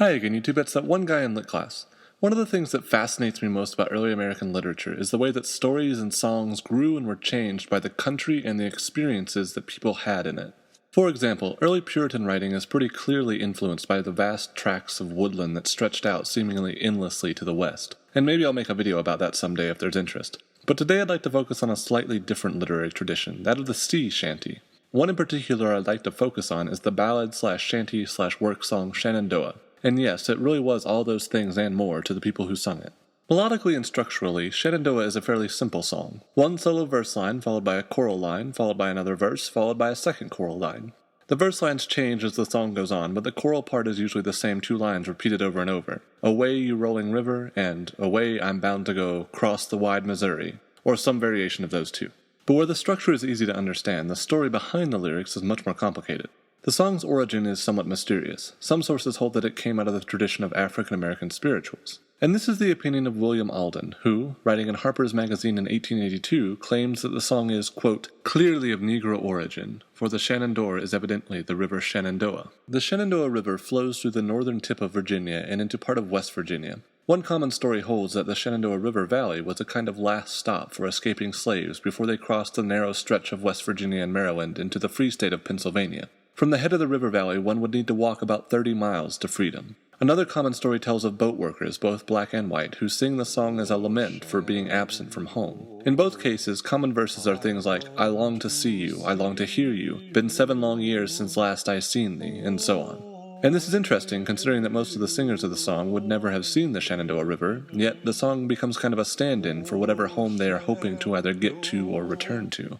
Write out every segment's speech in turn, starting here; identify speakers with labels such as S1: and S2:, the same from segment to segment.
S1: Hi again, YouTube. It's that one guy in lit class. One of the things that fascinates me most about early American literature is the way that stories and songs grew and were changed by the country and the experiences that people had in it. For example, early Puritan writing is pretty clearly influenced by the vast tracts of woodland that stretched out seemingly endlessly to the west. And maybe I'll make a video about that someday if there's interest. But today I'd like to focus on a slightly different literary tradition, that of the sea shanty. One in particular I'd like to focus on is the ballad/shanty/work song Shenandoah. And yes, it really was all those things and more to the people who sung it. Melodically and structurally, Shenandoah is a fairly simple song. One solo verse line, followed by a choral line, followed by another verse, followed by a second choral line. The verse lines change as the song goes on, but the choral part is usually the same two lines repeated over and over. "Away, you rolling river," and "Away, I'm bound to go, cross the wide Missouri," or some variation of those two. But where the structure is easy to understand, the story behind the lyrics is much more complicated. The song's origin is somewhat mysterious. Some sources hold that it came out of the tradition of African American spirituals. And this is the opinion of William Alden, who, writing in Harper's Magazine in 1882, claims that the song is, quote, "clearly of Negro origin, for the Shenandoah is evidently the river Shenandoah." The Shenandoah River flows through the northern tip of Virginia and into part of West Virginia. One common story holds that the Shenandoah River Valley was a kind of last stop for escaping slaves before they crossed the narrow stretch of West Virginia and Maryland into the free state of Pennsylvania. From the head of the river valley, one would need to walk about 30 miles to freedom. Another common story tells of boat workers, both black and white, who sing the song as a lament for being absent from home. In both cases, common verses are things like, "I long to see you, I long to hear you, been 7 long years since last I seen thee," and so on. And this is interesting, considering that most of the singers of the song would never have seen the Shenandoah River, yet the song becomes kind of a stand-in for whatever home they are hoping to either get to or return to.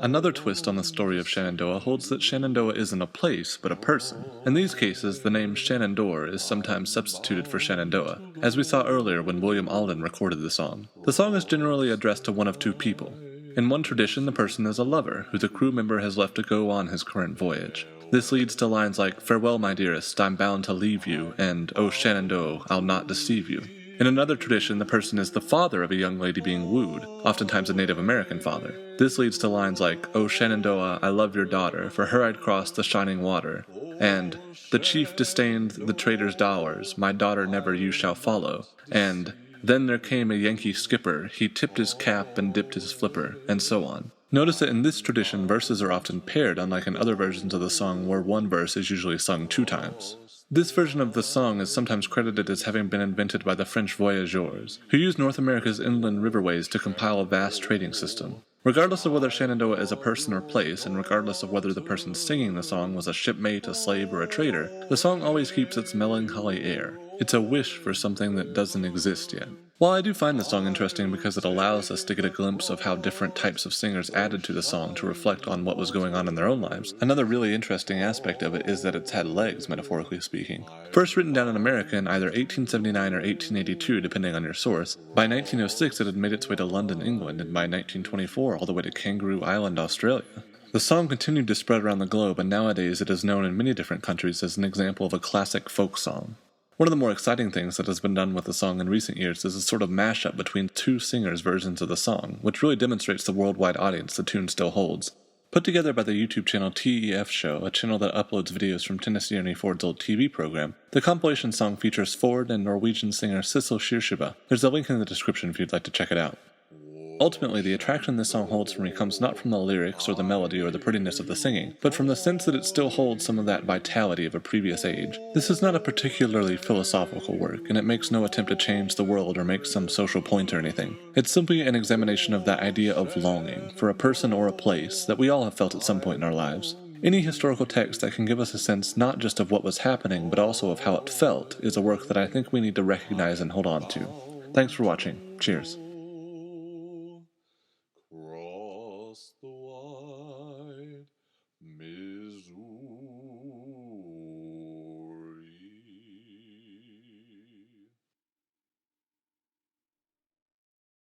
S1: Another twist on the story of Shenandoah holds that Shenandoah isn't a place, but a person. In these cases, the name Shenandoah is sometimes substituted for Shenandoah, as we saw earlier when William Alden recorded the song. The song is generally addressed to one of two people. In one tradition, the person is a lover, who the crew member has left to go on his current voyage. This leads to lines like, "Farewell, my dearest, I'm bound to leave you," and "Oh Shenandoah, I'll not deceive you." In another tradition, the person is the father of a young lady being wooed, oftentimes a Native American father. This leads to lines like, "Oh Shenandoah, I love your daughter, for her I'd cross the shining water," and "The chief disdained the trader's dollars, my daughter never you shall follow," and "Then there came a Yankee skipper, he tipped his cap and dipped his flipper," and so on. Notice that in this tradition, verses are often paired, unlike in other versions of the song where one verse is usually sung 2 times. This version of the song is sometimes credited as having been invented by the French voyageurs, who used North America's inland riverways to compile a vast trading system. Regardless of whether Shenandoah is a person or place, and regardless of whether the person singing the song was a shipmate, a slave, or a trader, the song always keeps its melancholy air. It's a wish for something that doesn't exist yet. While I do find the song interesting because it allows us to get a glimpse of how different types of singers added to the song to reflect on what was going on in their own lives, another really interesting aspect of it is that it's had legs, metaphorically speaking. First written down in America in either 1879 or 1882, depending on your source, by 1906 it had made its way to London, England, and by 1924 all the way to Kangaroo Island, Australia. The song continued to spread around the globe, and nowadays it is known in many different countries as an example of a classic folk song. One of the more exciting things that has been done with the song in recent years is a sort of mashup between 2 singers' versions of the song, which really demonstrates the worldwide audience the tune still holds. Put together by the YouTube channel TEF Show, a channel that uploads videos from Tennessee Ernie Ford's old TV program, the compilation song features Ford and Norwegian singer Sissel Kyrkjebø. There's a link in the description if you'd like to check it out. Ultimately, the attraction this song holds for me comes not from the lyrics or the melody or the prettiness of the singing, but from the sense that it still holds some of that vitality of a previous age. This is not a particularly philosophical work, and it makes no attempt to change the world or make some social point or anything. It's simply an examination of that idea of longing, for a person or a place, that we all have felt at some point in our lives. Any historical text that can give us a sense not just of what was happening, but also of how it felt, is a work that I think we need to recognize and hold on to. Thanks for watching. Cheers.